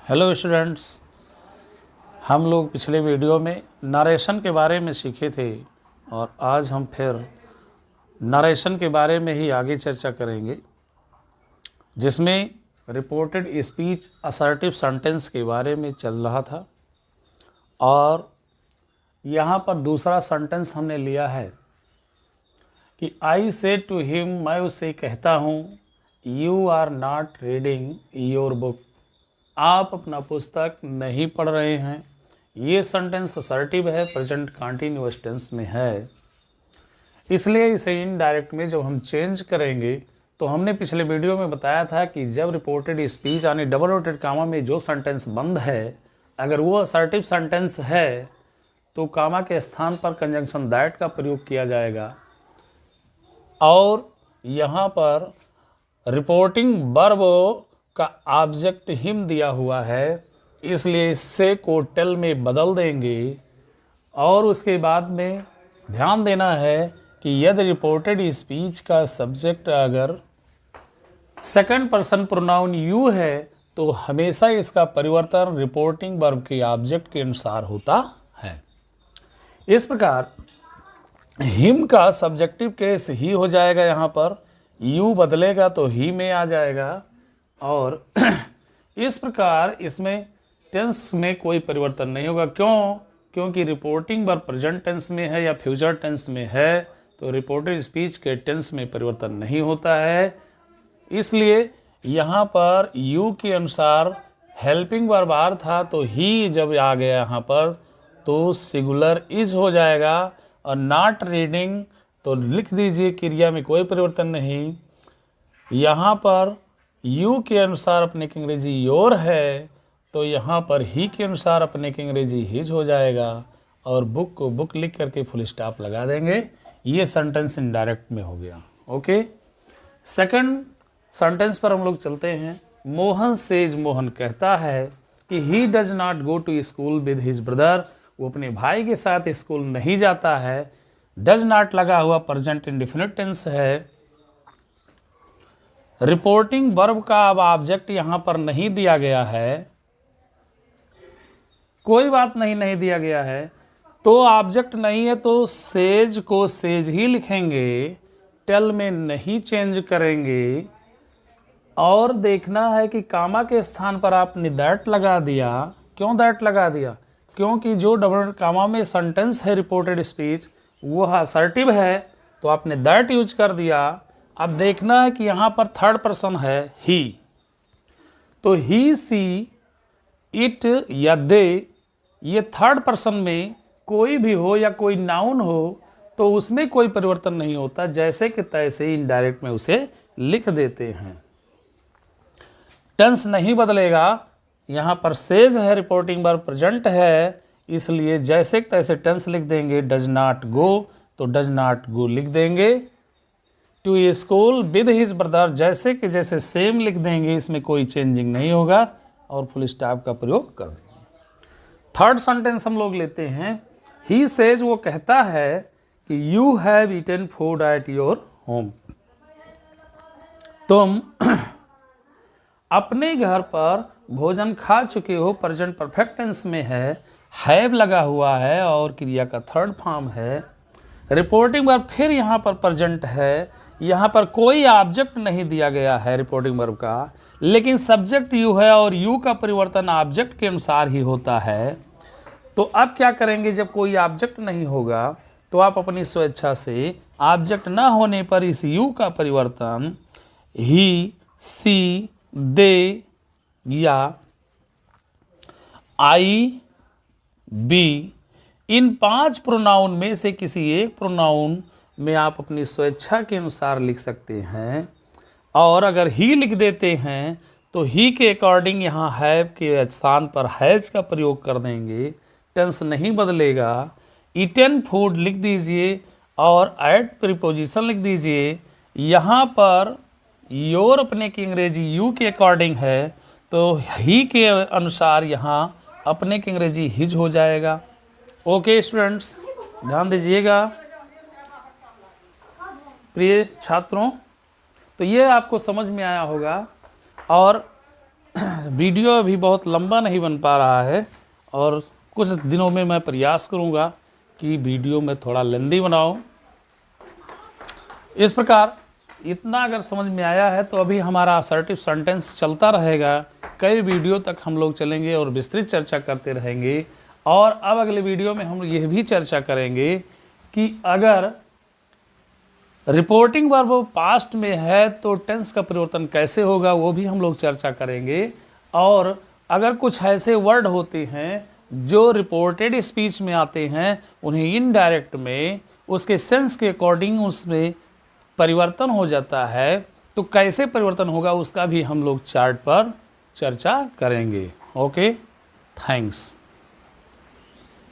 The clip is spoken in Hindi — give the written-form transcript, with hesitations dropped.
हेलो स्टूडेंट्स, हम लोग पिछले वीडियो में नरेशन के बारे में सीखे थे और आज हम फिर नरेशन के बारे में ही आगे चर्चा करेंगे, जिसमें रिपोर्टेड स्पीच असर्टिव सेंटेंस के बारे में चल रहा था। और यहाँ पर दूसरा सेंटेंस हमने लिया है कि आई सेड टू हिम, मैं उसे कहता हूँ, you are not reading your book, आप अपना पुस्तक नहीं पढ़ रहे हैं। ये सेंटेंस असर्टिव है, प्रेजेंट कंटीन्यूअस टेंस में है, इसलिए इसे इनडायरेक्ट में जब हम चेंज करेंगे तो हमने पिछले वीडियो में बताया था कि जब रिपोर्टेड स्पीच यानी डबल रोटेड कामा में जो सेंटेंस बंद है, अगर वो असर्टिव सेंटेंस है तो कामा के स्थान पर कंजंक्शन दैट का प्रयोग किया जाएगा। और यहाँ पर रिपोर्टिंग वर्ब का ऑब्जेक्ट हिम दिया हुआ है, इसलिए इससे को टेल में बदल देंगे। और उसके बाद में ध्यान देना है कि यदि रिपोर्टेड स्पीच का सब्जेक्ट अगर सेकंड पर्सन प्रोनाउन यू है तो हमेशा इसका परिवर्तन रिपोर्टिंग वर्ब के ऑब्जेक्ट के अनुसार होता है। इस प्रकार हिम का सब्जेक्टिव केस ही हो जाएगा, यहाँ पर यू बदलेगा तो ही में आ जाएगा। और इस प्रकार इसमें टेंस में कोई परिवर्तन नहीं होगा। क्योंकि रिपोर्टिंग वर्ब प्रेजेंट टेंस में है या फ्यूचर टेंस में है, तो रिपोर्टेड स्पीच के टेंस में परिवर्तन नहीं होता है। इसलिए यहाँ पर यू के अनुसार हेल्पिंग वर्ब आर था, तो ही जब आ गया यहाँ पर तो सिंगुलर इज हो जाएगा। और नॉट रीडिंग तो लिख दीजिए, क्रिया में कोई परिवर्तन नहीं। यहाँ पर यू के अनुसार अपने की अंग्रेजी योर है, तो यहाँ पर ही के अनुसार अपने की अंग्रेजी हिज हो जाएगा। और बुक को बुक लिख करके फुल स्टॉप लगा देंगे। ये सेंटेंस इनडायरेक्ट में हो गया। ओके, सेकंड सेंटेंस पर हम लोग चलते हैं। मोहन सेज, मोहन कहता है कि he does not go to school with his brother, वो अपने भाई के साथ स्कूल नहीं जाता है। डज नॉट लगा हुआ प्रेजेंट इंडेफिनिट टेंस है। रिपोर्टिंग वर्ब का अब ऑब्जेक्ट यहाँ पर नहीं दिया गया है, कोई बात नहीं दिया गया है, तो ऑब्जेक्ट नहीं है तो सेज को सेज ही लिखेंगे, टेल में नहीं चेंज करेंगे। और देखना है कि कामा के स्थान पर आपने दैट लगा दिया। क्यों दैट लगा दिया? क्योंकि जो डबल कामा में सेंटेंस है रिपोर्टेड स्पीच वो असर्टिव है, तो आपने दैट यूज कर दिया। अब देखना है कि यहाँ पर थर्ड पर्सन है ही, तो ही, सी, इट या दे, ये थर्ड पर्सन में कोई भी हो या कोई नाउन हो तो उसमें कोई परिवर्तन नहीं होता, जैसे कि तैसे इनडायरेक्ट में उसे लिख देते हैं। टेंस नहीं बदलेगा, यहाँ पर सेज है, रिपोर्टिंग वर्ब प्रेजेंट है, इसलिए जैसे कि तैसे टेंस लिख देंगे। डज नॉट गो तो डज नॉट गो लिख देंगे। To school with his brother जैसे कि जैसे सेम लिख देंगे, इसमें कोई चेंजिंग नहीं होगा और फुल स्टॉप का प्रयोग कर देंगे। थर्ड सेंटेंस हम लोग लेते हैं। ही सेज, वो कहता है कि you have eaten food at your home, तुम अपने घर पर भोजन खा चुके हो, प्रेजेंट परफेक्ट टेंस में है, हैव लगा हुआ है और क्रिया का थर्ड फॉर्म है। रिपोर्टिंग वर्ब फिर यहाँ पर प्रेजेंट है, यहाँ पर कोई ऑब्जेक्ट नहीं दिया गया है रिपोर्टिंग वर्ब का, लेकिन सब्जेक्ट यू है और यू का परिवर्तन ऑब्जेक्ट के अनुसार ही होता है। तो अब क्या करेंगे, जब कोई ऑब्जेक्ट नहीं होगा तो आप अपनी स्वेच्छा से ऑब्जेक्ट न होने पर इस यू का परिवर्तन ही, सी, दे या आई, बी, इन 5 प्रोनाउन में से किसी एक प्रोनाउन में आप अपनी स्वेच्छा के अनुसार लिख सकते हैं। और अगर ही लिख देते हैं तो ही के अकॉर्डिंग यहाँ हैव के स्थान पर हैज का प्रयोग कर देंगे, टेंस नहीं बदलेगा। ईटन फूड लिख दीजिए और एट प्रीपोजिशन लिख दीजिए। यहाँ पर योर अपने की अंग्रेजी यू के अकॉर्डिंग है, तो ही के अनुसार यहाँ अपने की अंग्रेजी हिज हो जाएगा। ओके स्टूडेंट्स, ध्यान दीजिएगा प्रिय छात्रों, तो ये आपको समझ में आया होगा। और वीडियो अभी बहुत लंबा नहीं बन पा रहा है और कुछ दिनों में मैं प्रयास करूंगा कि वीडियो में थोड़ा लेंदी बनाऊं। इस प्रकार इतना अगर समझ में आया है तो अभी हमारा असर्टिव सेंटेंस चलता रहेगा, कई वीडियो तक हम लोग चलेंगे और विस्तृत चर्चा करते रहेंगे। और अब अगले वीडियो में हम यह भी चर्चा करेंगे कि अगर रिपोर्टिंग वर्ब पास्ट में है तो टेंस का परिवर्तन कैसे होगा, वो भी हम लोग चर्चा करेंगे। और अगर कुछ ऐसे वर्ड होते हैं जो रिपोर्टेड स्पीच में आते हैं, उन्हें इनडायरेक्ट में उसके सेंस के अकॉर्डिंग उसमें परिवर्तन हो जाता है, तो कैसे परिवर्तन होगा उसका भी हम लोग चार्ट पर चर्चा करेंगे। Okay, thanks.